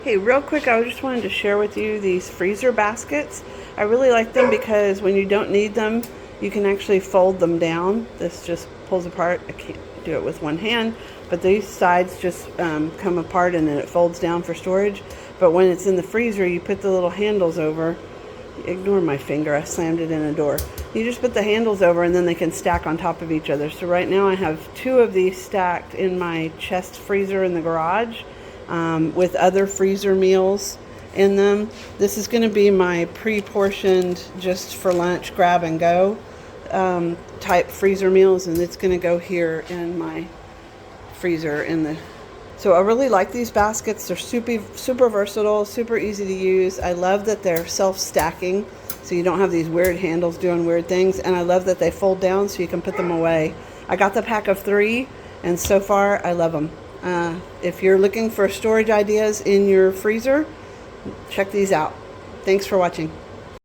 Hey, real quick, I just wanted to share with you these freezer baskets. I really like them because when you don't need them, you can actually fold them down. This just pulls apart. I can't do it with one hand, but these sides just come apart and then it folds down for storage. But when it's in the freezer, you put the little handles over. Ignore my finger, I slammed it in a door. You just put the handles over and then they can stack on top of each other. So right now I have 2 of these stacked in my chest freezer in the garage. With other freezer meals in them. This is going to be my pre-portioned, just for lunch, grab and go type freezer meals, and it's going to go here in my freezer in the. So I really like these baskets. They're super versatile, super easy to use. I love that they're self-stacking, so you don't have these weird handles doing weird things, and I love that they fold down so you can put them away. I got the pack of 3, and so far I love them. If you're looking for storage ideas in your freezer, check these out. Thanks for watching.